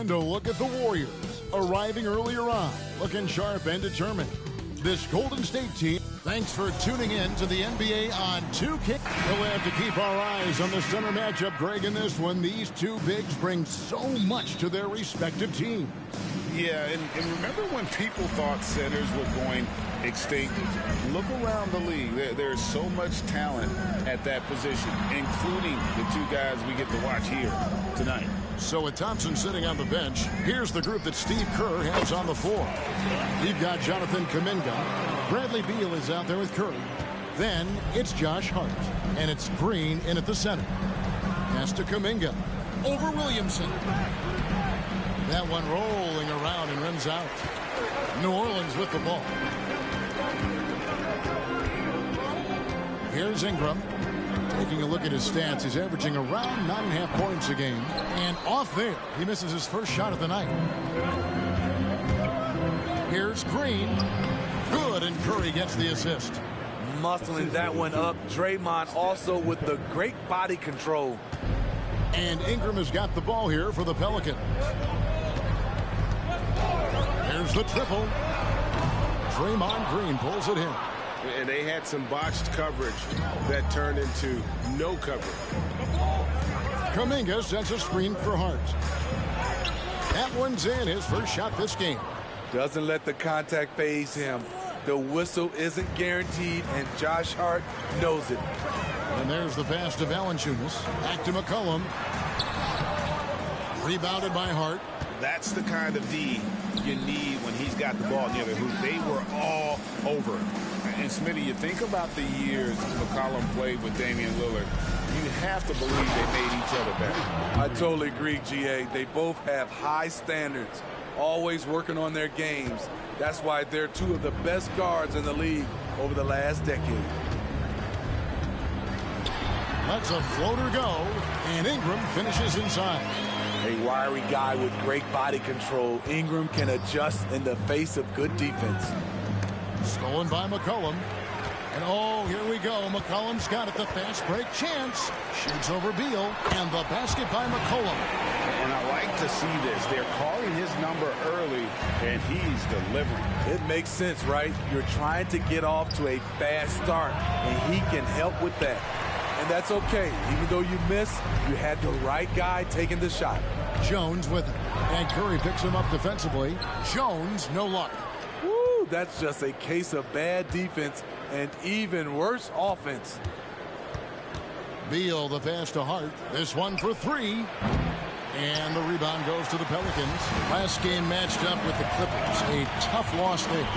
And a look at the Warriors, arriving earlier on, looking sharp and determined. This Golden State team, thanks for tuning in to the NBA on 2K. We'll have to keep our eyes on the center matchup, Greg, in this one. These two bigs bring so much to their respective teams. Yeah, and remember when people thought centers were going extinct? Look around the league. There's so much talent at that position, including the two guys we get to watch here tonight. So with Thompson sitting on the bench, here's the group that Steve Kerr has on the floor. You've got Jonathan Kuminga. Bradley Beal is out there with Curry. Then it's Josh Hart. And it's Green in at the center. Pass to Kuminga. Over Williamson. That one rolling around and rims out. New Orleans with the ball. Here's Ingram. Taking a look at his stats, he's averaging around 9.5 points a game. And off there, he misses his first shot of the night. Here's Green. Good, and Curry gets the assist. Muscling that one up. Draymond also with the great body control. And Ingram has got the ball here for the Pelicans. Here's the triple. Draymond Green pulls it in. And they had some botched coverage that turned into no coverage. Kuminga sends a screen for Hart. That one's in, his first shot this game. Doesn't let the contact phase him. The whistle isn't guaranteed, and Josh Hart knows it. And there's the pass to Valanciunas. Back to McCollum. Rebounded by Hart. That's the kind of D you need when he's got the ball near the hoop. They were all over him. And Smitty, you think about the years McCollum played with Damian Lillard, you have to believe they made each other better. I totally agree, GA. They both have high standards, always working on their games. That's why they're two of the best guards in the league over the last decade. Lets a floater go, and Ingram finishes inside. A wiry guy with great body control. Ingram can adjust in the face of good defense. Stolen by McCollum. And oh, here we go. McCollum's got it. The fast break chance. Shoots over Beal. And the basket by McCollum. And I like to see this. They're calling his number early, and he's delivering. It makes sense, right? You're trying to get off to a fast start, and he can help with that. And that's okay. Even though you miss, you had the right guy taking the shot. Jones with it. And Curry picks him up defensively. Jones, no luck. Woo, that's just a case of bad defense and even worse offense. Beal, the pass to Hart. This one for three. And the rebound goes to the Pelicans. Last game matched up with the Clippers. A tough loss there.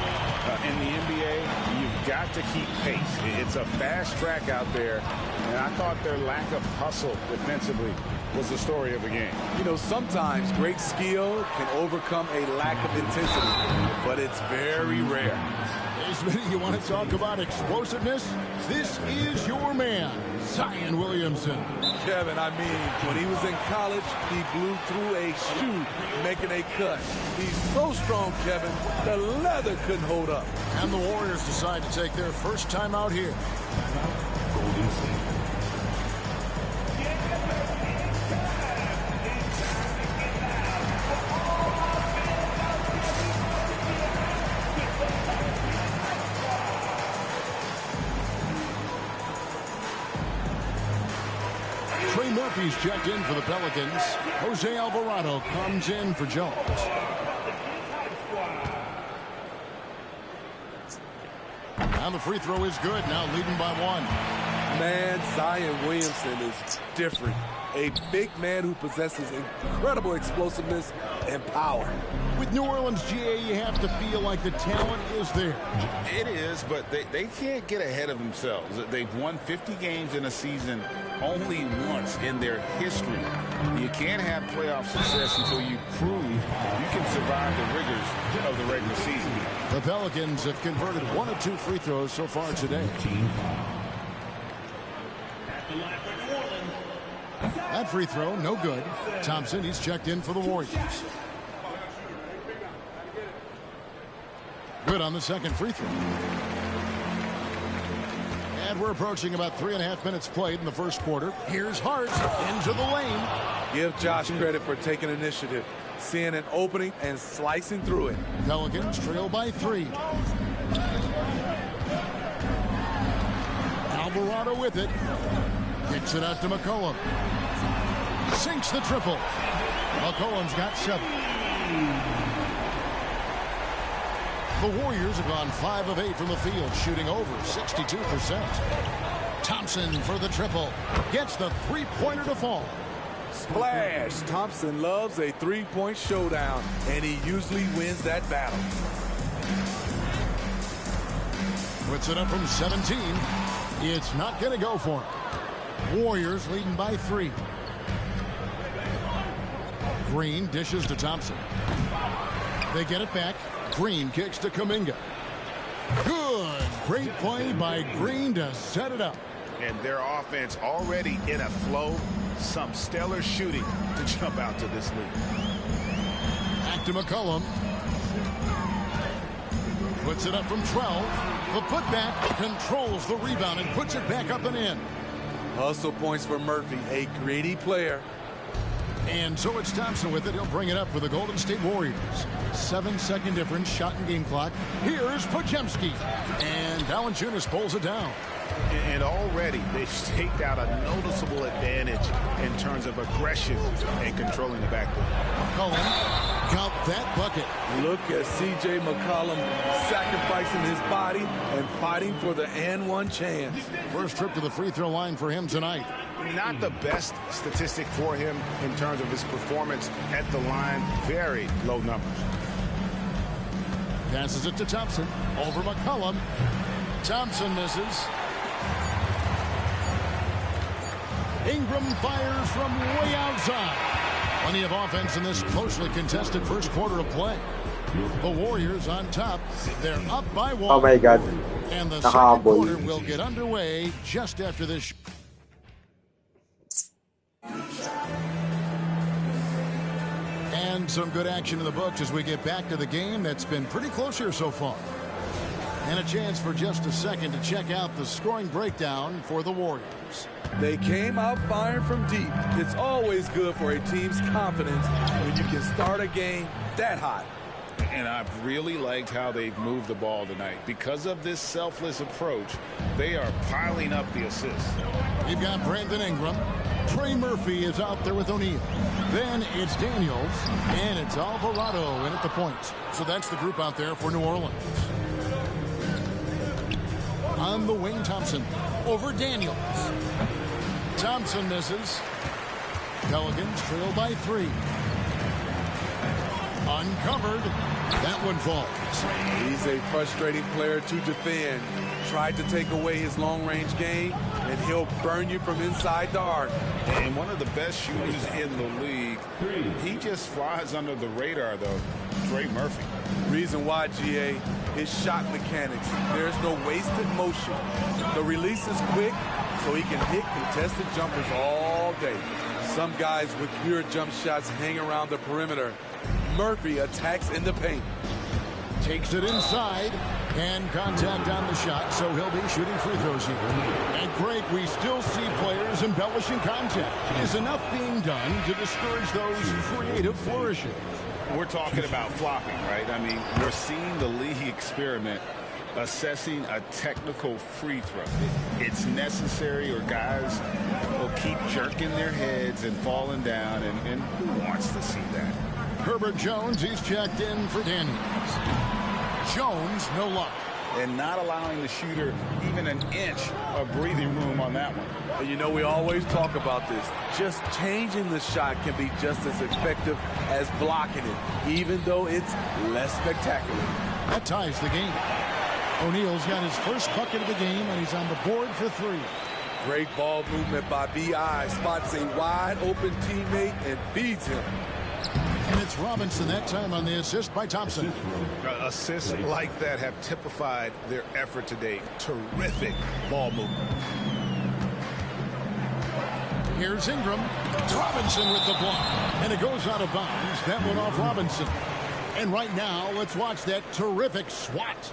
In the NBA, you've got to keep pace. It's a fast track out there. And I thought their lack of hustle defensively was the story of the game. You know, sometimes great skill can overcome a lack of intensity, but it's very rare. Hey, Smitty, you want to talk about explosiveness? This is your man, Zion Williamson. Kevin, I mean, when he was in college, he blew through a shoe making a cut. He's so strong, Kevin, the leather couldn't hold up. And the Warriors decide to take their first time out here. Golden State. Trey Murphy's checked in for the Pelicans. Jose Alvarado comes in for Jones. And the free throw is good, now leading by one. Man, Zion Williamson is different. A big man who possesses incredible explosiveness and power. With New Orleans, GA, you have to feel like the talent is there. It is, but they can't get ahead of themselves. They've won 50 games in a season only once in their history. You can't have playoff success until you prove you can survive the rigors of the regular season. The Pelicans have converted 1 of 2 free throws so far today. That free throw, no good. Thompson, he's checked in for the Warriors. Good on the second free throw. And we're approaching about 3.5 minutes played in the first quarter. Here's Hart into the lane. Give Josh credit for taking initiative, seeing an opening and slicing through it. Pelicans trail by 3. Alvarado with it. Kicks it out to McCollum. Sinks the triple. McCollum's got 7. The Warriors have gone 5 of 8 from the field, shooting over 62%. Thompson for the triple. Gets the three-pointer to fall. Splash! Thompson loves a three-point showdown, and he usually wins that battle. Puts it up from 17. It's not going to go for him. Warriors leading by 3. Green dishes to Thompson. They get it back. Green kicks to Kuminga. Good. Great play by Green to set it up. And their offense already in a flow. Some stellar shooting to jump out to this lead. Back to McCollum. Puts it up from 12. The putback controls the rebound and puts it back up and in. Hustle points for Murphy, a greedy player. And so it's Thompson with it. He'll bring it up for the Golden State Warriors. 7-second difference, shot and game clock. Here's Podziemski. And Valanciunas pulls it down. And already they've staked out a noticeable advantage in terms of aggression and controlling the backcourt. McCollum got that bucket. Look at C.J. McCollum sacrificing his body and fighting for the and one chance. First trip to the free throw line for him tonight. Not the best statistic for him in terms of his performance at the line. Very low numbers. Passes it to Thompson. Over McCollum. Thompson misses. Ingram fires from way outside. Plenty of offense in this closely contested first quarter of play. The Warriors on top. They're up by 1. Oh my God. And the second quarter will get underway just after this. And some good action in the books as we get back to the game that's been pretty close here so far. And a chance for just a second to check out the scoring breakdown for the Warriors. They came out firing from deep. It's always good for a team's confidence when you can start a game that hot. And I've really liked how they've moved the ball tonight. Because of this selfless approach, they are piling up the assists. We've got Brandon Ingram. Trey Murphy is out there with O'Neal. Then it's Daniels. And it's Alvarado in at the point. So that's the group out there for New Orleans. On the wing, Thompson. Over Daniels. Thompson misses. Pelicans trail by 3. Uncovered. That one falls. He's a frustrating player to defend. Tried to take away his long-range game, and he'll burn you from inside the arc. And one of the best shooters in the league. He just flies under the radar, though. Trey Murphy. Reason why, GA, his shot mechanics. There's no wasted motion. The release is quick, so he can hit contested jumpers all day. Some guys with pure jump shots hang around the perimeter. Murphy attacks in the paint. Takes it inside. And contact on the shot, so he'll be shooting free throws here. And Greg, we still see players embellishing contact. Is enough being done to discourage those creative flourishes? We're talking about flopping, right? I mean, we're seeing the league experiment assessing a technical free throw. It's necessary, or guys will keep jerking their heads and falling down, and who wants to see that? Herbert Jones, he's checked in for Daniels. Jones, no luck. And not allowing the shooter even an inch of breathing room on that one. And you know, we always talk about this. Just changing the shot can be just as effective as blocking it, even though it's less spectacular. That ties the game. O'Neal's got his first bucket of the game, and he's on the board for 3. Great ball movement by B.I. Spots a wide open teammate and feeds him. And it's Robinson that time on the assist by Thompson. Assists like that have typified their effort today. Terrific ball movement. Here's Ingram. Robinson with the block. And it goes out of bounds. That one off Robinson. And right now, let's watch that terrific swat.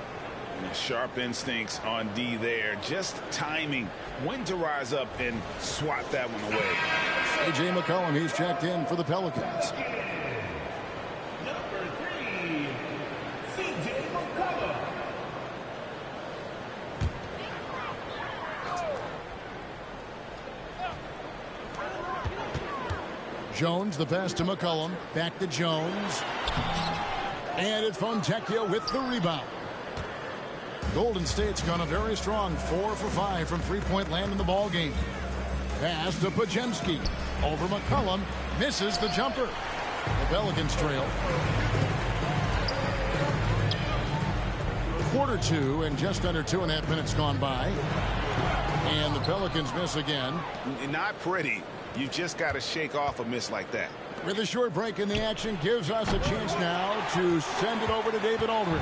Sharp instincts on D there. Just timing when to rise up and swat that one away. A.J. McCollum, he's checked in for the Pelicans. Number 3, C.J. McCollum. Jones, the pass to McCollum. Back to Jones. And it's Fontecchio with the rebound. Golden State's gone a very strong 4 for 5 from three-point land in the ball game. Pass to Pajemski. Over McCollum. Misses the jumper. The Pelicans trail. Quarter 2 and just under 2.5 minutes gone by. And the Pelicans miss again. Not pretty. You just got to shake off a miss like that. With a short break in the action, gives us a chance now to send it over to David Aldridge.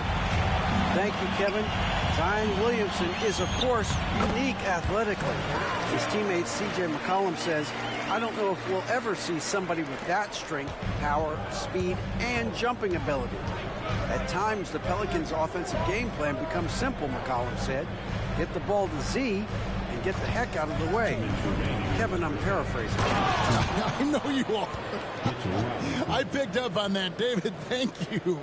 Thank you, Kevin. Zion Williamson is, of course, unique athletically. His teammate C.J. McCollum says, I don't know if we'll ever see somebody with that strength, power, speed, and jumping ability. At times, the Pelicans' offensive game plan becomes simple, McCollum said. Get the ball to Z and get the heck out of the way. Kevin, I'm paraphrasing. I know you are. I picked up on that, David. Thank you.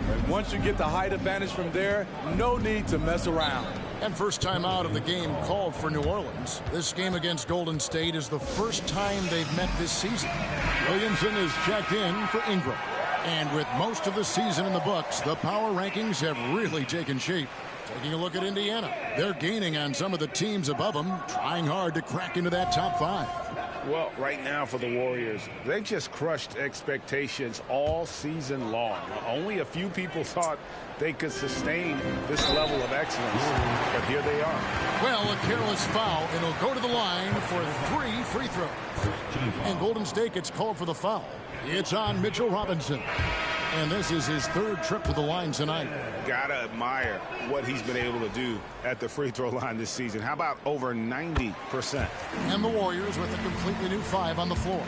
And once you get the height advantage from there, no need to mess around. And first time out of the game called for New Orleans. This game against Golden State is the first time they've met this season. Williamson is checked in for Ingram. And with most of the season in the books, the power rankings have really taken shape. Taking a look at Indiana. They're gaining on some of the teams above them, trying hard to crack into that top 5. Well, right now for the Warriors, they've just crushed expectations all season long. Only a few people thought they could sustain this level of excellence, but here they are. Well, a careless foul, and he'll go to the line for 3 free throws. And Golden State gets called for the foul. It's on Mitchell Robinson. And this is his 3rd trip to the line tonight. Gotta admire what he's been able to do at the free throw line this season. How about over 90%? And the Warriors with a completely new 5 on the floor.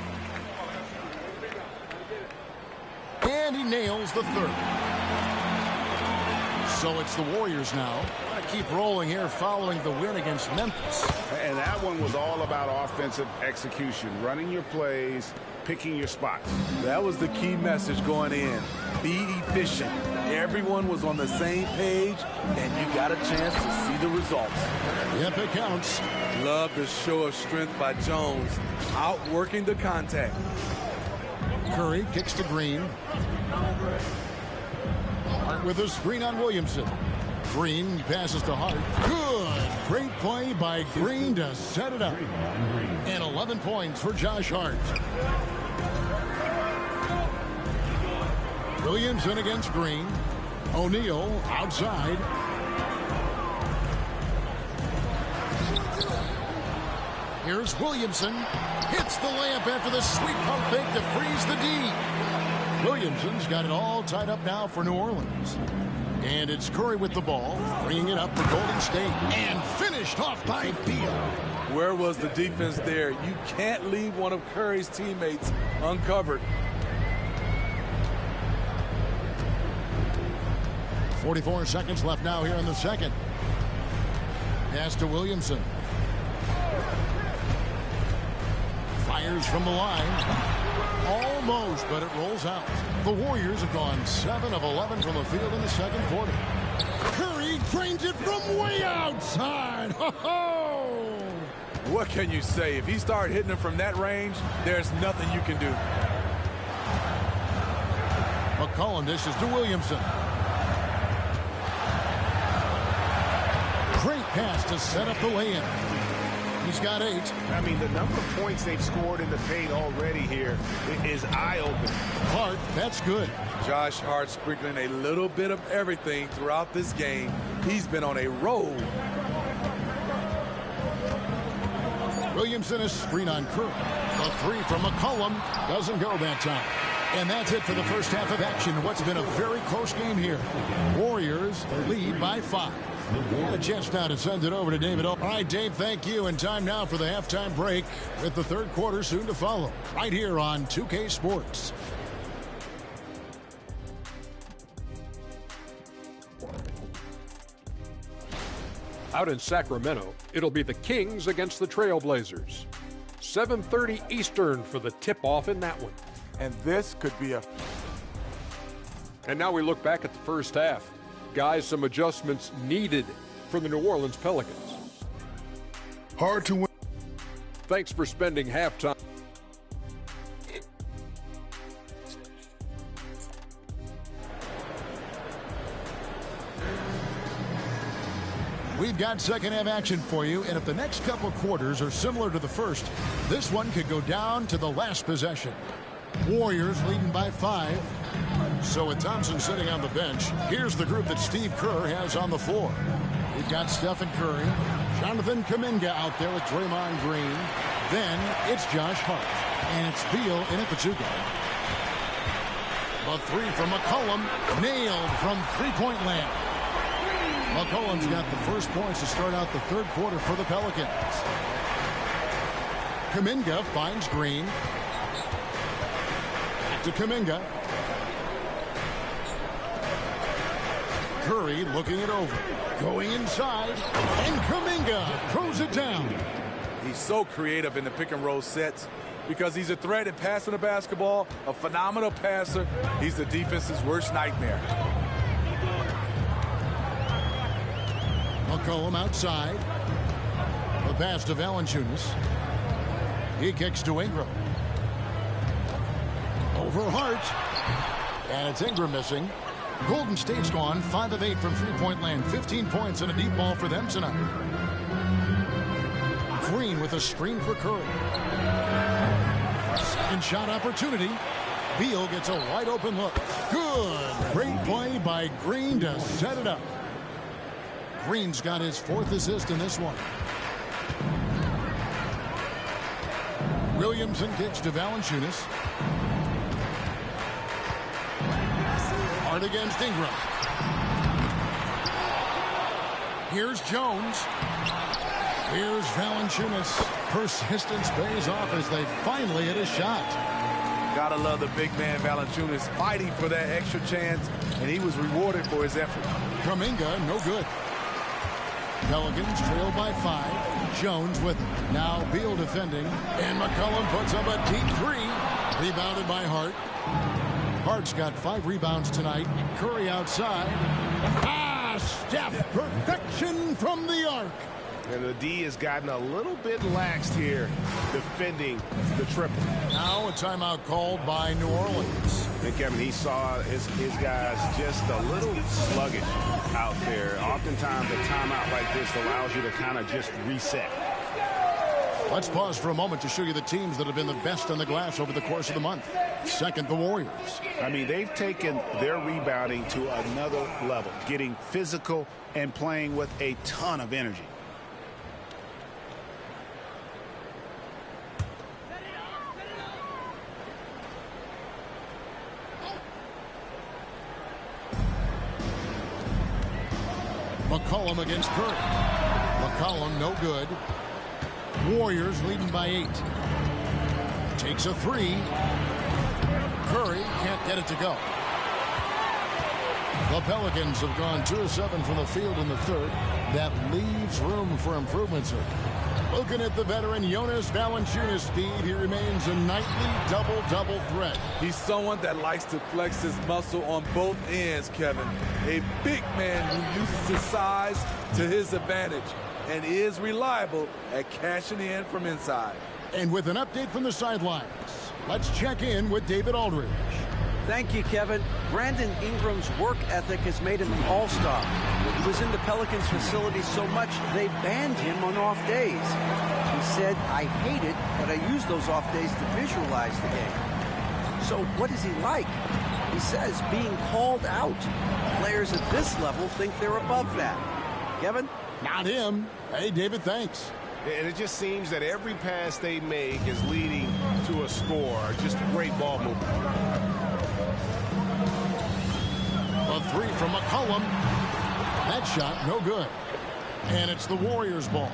And he nails the 3rd. So it's the Warriors now. Gotta keep rolling here following the win against Memphis. And that one was all about offensive execution, running your plays, picking your spots. That was the key message going in. Be efficient. Everyone was on the same page, and you got a chance to see the results. Yep, it counts. Love the show of strength by Jones, outworking the contact. Curry kicks to Green. Hart with a screen on Williamson. Green passes to Hart. Good. Great play by Green to set it up. And 11 points for Josh Hart. Williamson against Green. O'Neal outside. Here's Williamson. Hits the layup after the sweet pump fake to freeze the D. Williamson's got it all tied up now for New Orleans. And it's Curry with the ball, bringing it up for Golden State. And finished off by Beal. Where was the defense there? You can't leave one of Curry's teammates uncovered. 44 seconds left now here in the second. Pass to Williamson. Fires from the line. Almost, but it rolls out. The Warriors have gone 7 of 11 from the field in the second quarter. Curry drains it from way outside. Ho-ho! What can you say? If he started hitting it from that range, there's nothing you can do. McCollum dishes to Williamson. Great pass to set up the lay-in. He's got 8. I mean, the number of points they've scored in the paint already here is eye-opening. Hart, that's good. Josh Hart sprinkling a little bit of everything throughout this game. He's been on a roll. Williamson is screen on Curry. The 3 from McCollum doesn't go that time. And that's it for the first half of action. What's been a very close game here. Warriors lead by 5. A chance now to send it over to David. All right, Dave, thank you. And time now for the halftime break with the third quarter soon to follow. Right here on 2K Sports. Out in Sacramento, it'll be the Kings against the Trailblazers. 7:30 Eastern for the tip-off in that one. And this could be a... And now we look back at the first half. Guys, some adjustments needed for the New Orleans Pelicans. Hard to win. Thanks for spending halftime. We've got second half action for you, and if the next couple quarters are similar to the first, this one could go down to the last possession. Warriors leading by 5. So with Thompson sitting on the bench, here's the group that Steve Kerr has on the floor. We've got Stephen Curry, Jonathan Kuminga out there with Draymond Green. Then it's Josh Hart, and it's Beal in at the 2-guard. The 3 from McCollum, nailed from three-point land. McCollum's got the first points to start out the third quarter for the Pelicans. Kuminga finds Green. Back to Kuminga. Curry looking it over. Going inside. And Kuminga throws it down. He's so creative in the pick-and-roll sets because he's a threat at passing the basketball, a phenomenal passer. He's the defense's worst nightmare. McCollum outside. The pass to Valanciunas. He kicks to Ingram. Over Hart. And it's Ingram missing. Golden State's gone 5 of 8 from three-point land. 15 points and a deep ball for them tonight. Green with a screen for Curry. Second shot opportunity. Beal gets a wide open look. Good. Great play by Green to set it up. Green's got his 4th assist in this one. Williamson kicks to Valanciunas. Hard against Ingram. Here's Jones. Here's Valanciunas. Persistence pays off as they finally hit a shot. Gotta love the big man Valanciunas fighting for that extra chance, and he was rewarded for his effort. Kuminga, no good. Pelicans trail by 5. Jones with it. Now Beal defending. And McCollum puts up a deep 3. Rebounded by Hart. Hart's got 5 rebounds tonight. Curry outside. Steph. Perfection from the arc. And the D has gotten a little bit laxed here defending the triple. Now a timeout called by New Orleans. I think, Kevin, he saw his guys just a little sluggish out there. Oftentimes a timeout like this allows you to kind of just reset. Let's pause for a moment to show you the teams that have been the best on the glass over the course of the month. Second, the Warriors. I mean, they've taken their rebounding to another level, getting physical and playing with a ton of energy. McCollum against Curry. McCollum no good. Warriors leading by 8. Takes a 3. Curry can't get it to go. The Pelicans have gone 2 of 7 from the field in the third. That leaves room for improvement, sir. Looking at the veteran Jonas Valanciunas' speed, he remains a nightly double-double threat. He's someone that likes to flex his muscle on both ends, Kevin. A big man who uses his size to his advantage and is reliable at cashing in from inside. And with an update from the sidelines, let's check in with David Aldridge. Thank you, Kevin. Brandon Ingram's work ethic has made him an all-star. He was in the Pelicans facility so much they banned him on off days. He said, "I hate it, but I use those off days to visualize the game." So what is he like? He says being called out. Players at this level think they're above that. Kevin? Not him. Hey, David, thanks. And it just seems that every pass they make is leading to a score. Just great ball movement. A 3 from McCollum. That shot, no good. And it's the Warriors' ball.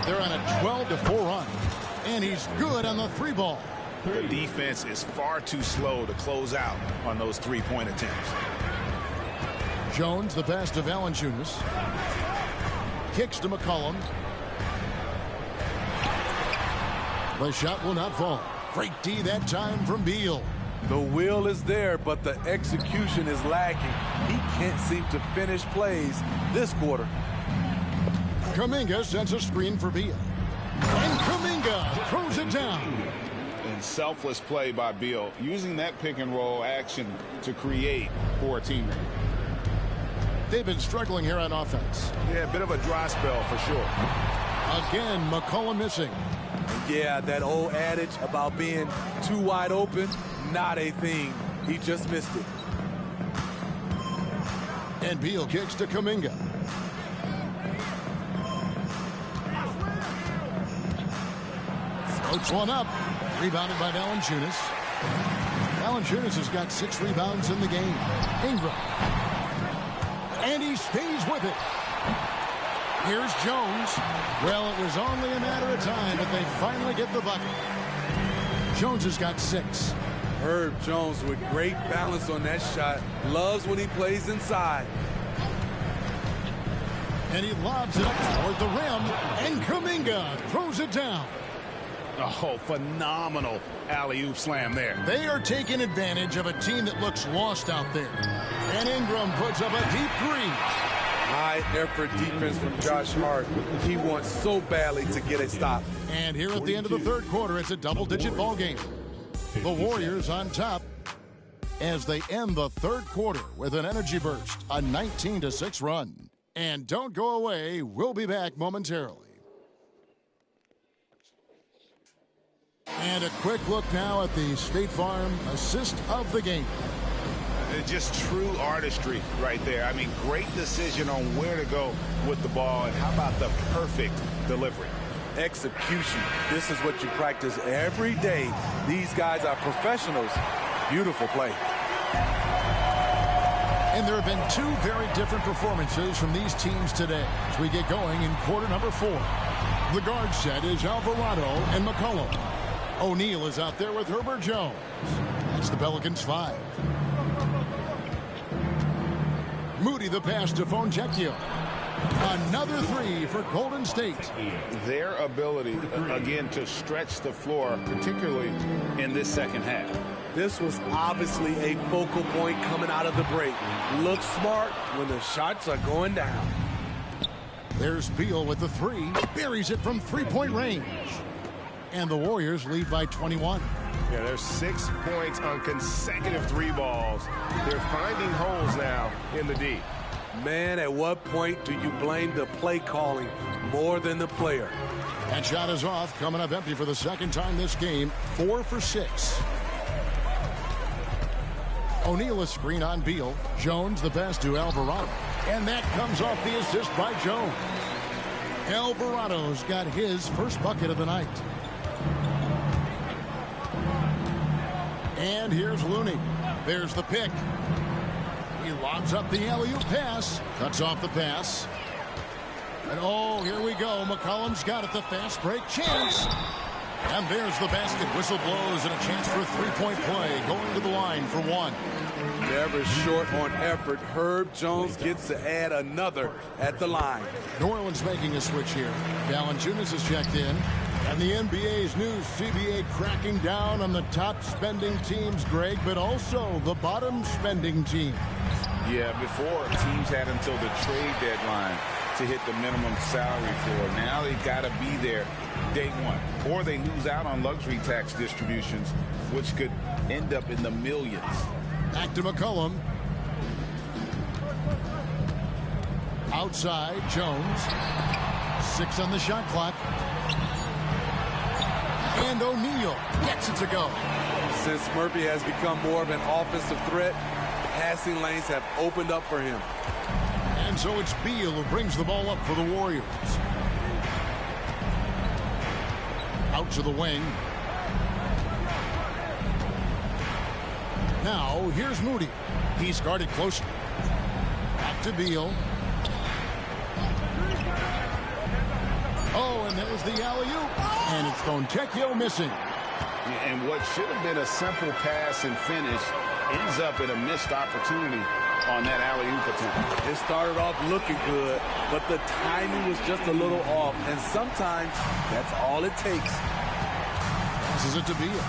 They're on a 12-4 run. And he's good on the 3 ball. The defense is far too slow to close out on those 3-point attempts. Jones, the pass to Valanciunas. kicks to McCollum. The shot will not fall. Great D that time from Beal. The will is there, but the execution is lacking. He can't seem to finish plays this quarter. Kuminga sends a screen for Beal. And Kuminga throws it down. And selfless play by Beal, using that pick and roll action to create for a teammate. They've been struggling here on offense. Yeah, a bit of a dry spell for sure. Again, McCollum missing. Yeah, that old adage about being too wide open, not a thing. He just missed it. And Beal kicks to Kuminga. Floats one up. Rebounded by Valanciunas. Valanciunas has got 6 rebounds in the game. Ingram. And he stays with it. Here's Jones. Well, it was only a matter of time, but they finally get the bucket. Jones has got 6. Herb Jones with great balance on that shot. Loves when he plays inside. And he lobs it up toward the rim. And Kuminga throws it down. Oh, phenomenal alley-oop slam there. They are taking advantage of a team that looks lost out there. And Ingram puts up a deep 3. High-effort defense from Josh Hart. He wants so badly to get a stop. And here at the end of the third quarter, it's a double-digit ball game. The Warriors on top as they end the third quarter with an energy burst, a 19-6 run. And don't go away. We'll be back momentarily. And a quick look now at the State Farm assist of the game. Just true artistry right there. I mean, great decision on where to go with the ball, and how about the perfect delivery? Execution. This is what you practice every day. These guys are professionals. Beautiful play. And there have been 2 very different performances from these teams today as we get going in quarter number 4. The guard set is Alvarado and McCollum. O'Neal is out there with Herbert Jones. That's the Pelicans 5. Moody the pass to Fontecchio. Another 3 for Golden State. Their ability, again, to stretch the floor, particularly in this second half. This was obviously a focal point coming out of the break. Look smart when the shots are going down. There's Beal with the 3. Buries it from 3-point range. And the Warriors lead by 21. Yeah, there's 6 points on consecutive 3 balls. They're finding holes now in the D. Man, at what point do you blame the play calling more than the player? That shot is off, coming up empty for the second time this game. 4 for 6. O'Neal a screen on Beal. Jones the pass to Alvarado. And that comes off the assist by Jones. Alvarado's got his first bucket of the night. And here's Looney. There's the pick. He lobs up the alley-oop pass. Cuts off the pass. And oh, here we go. McCollum's got it. The fast break chance. And there's the basket. Whistle blows and a chance for a 3-point play. Going to the line for 1. Never short on effort. Herb Jones gets to add another at the line. New Orleans making a switch here. Valanciunas has checked in. And the NBA's new CBA cracking down on the top spending teams, Greg, but also the bottom spending teams. Yeah, before teams had until the trade deadline to hit the minimum salary floor. Now they've got to be there day 1. Or they lose out on luxury tax distributions, which could end up in the millions. Back to McCollum. Outside, Jones. 6 on the shot clock. And O'Neal gets it to go. Since Murphy has become more of an offensive threat, passing lanes have opened up for him. And so it's Beal who brings the ball up for the Warriors. Out to the wing. Now, here's Moody. He's guarded closely. Back to Beal. Oh, and there's the alley-oop. And it's Fontecchio missing. And what should have been a simple pass and finish ends up in a missed opportunity on that alley-oop attempt. It started off looking good, but the timing was just a little off, and sometimes that's all it takes. Passes it to Beal.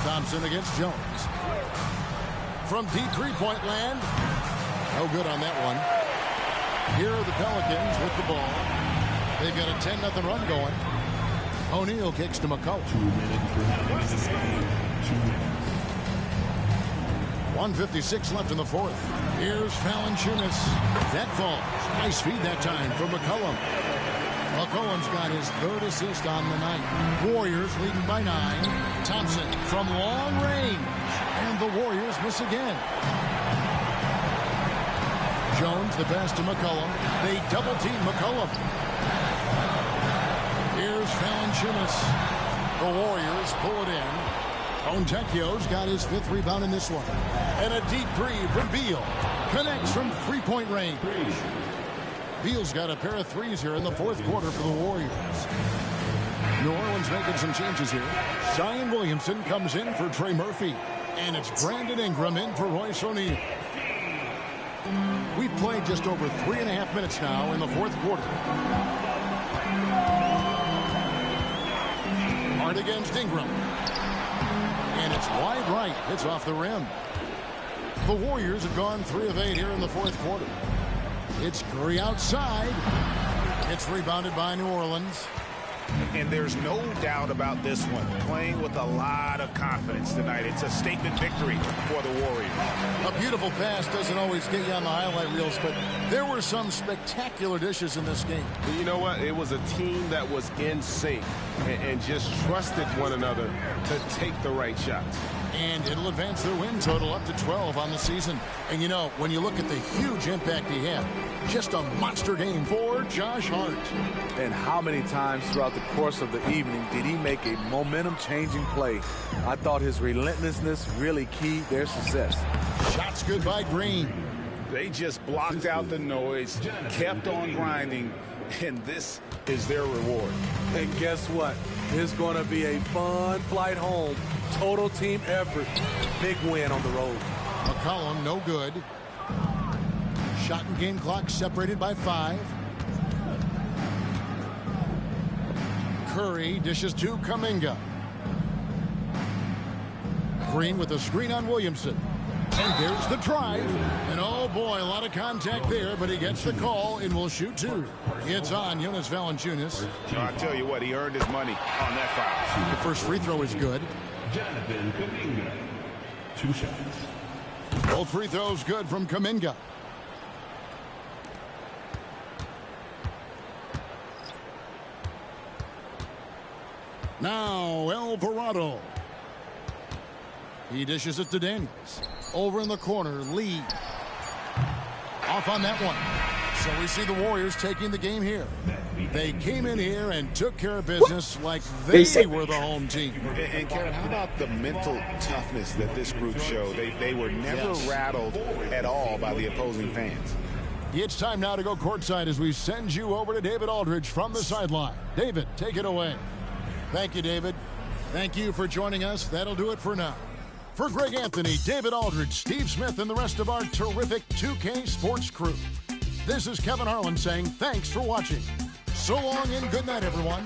Thompson against Jones. From deep three-point land. No good on that one. Here are the Pelicans with the ball. They've got a 10-0 run going. O'Neal kicks to McCullough. 1:56 left in the fourth. Here's Valanciunas. That falls. Nice feed that time for McCollum. McCollum's got his third assist on the night. Warriors leading by 9. Thompson from long range. And the Warriors miss again. Jones the pass to McCollum. They double-team McCollum. Here's Valanciunas. The Warriors pull it in. Fontecchio's got his 5th rebound in this one. And a deep three from Beal. Connects from three-point range. Beal's got a pair of threes here in the fourth quarter for the Warriors. New Orleans making some changes here. Zion Williamson comes in for Trey Murphy. And it's Brandon Ingram in for Royce O'Neal. We've played just over 3.5 minutes now in the fourth quarter. Hard against Ingram. And it's wide right. It's off the rim. The Warriors have gone 3 of 8 here in the fourth quarter. It's Curry outside. It's rebounded by New Orleans. And there's no doubt about this one. Playing with a lot of confidence tonight. It's a statement victory for the Warriors. A beautiful pass doesn't always get you on the highlight reels, but there were some spectacular dishes in this game. You know what? It was a team that was in sync and just trusted one another to take the right shots. And it'll advance their win total up to 12 on the season. And, you know, when you look at the huge impact he had, just a monster game for Josh Hart. And how many times throughout the course of the evening did he make a momentum-changing play? I thought his relentlessness really keyed their success. Shots good by Green. They just blocked out the noise, kept on grinding, and this is their reward. And guess what? It's going to be a fun flight home. Total team effort. Big win on the road. McCollum, no good. Shot and game clock separated by 5. Curry dishes to Kuminga. Green with a screen on Williamson. And there's the drive. And oh boy, a lot of contact there, but he gets the call and will shoot 2. It's on Jonas Valanciunas. I tell you what, he earned his money on that foul. The first free throw is good. Jonathan Kuminga. 2 shots. Both free throws good from Kuminga. Now Alvarado. He dishes it to Daniels. Over in the corner, Lee. Off on that one. So we see the Warriors taking the game here. They came in here and took care of business like they were the home team. And Kevin, how about the mental toughness that this group showed? They were never rattled at all by the opposing fans. It's time now to go courtside as we send you over to David Aldridge from the sideline. David, take it away. Thank you, David. Thank you for joining us. That'll do it for now. For Greg Anthony, David Aldridge, Steve Smith, and the rest of our terrific 2K Sports crew, this is Kevin Harlan saying thanks for watching. So long and good night, everyone.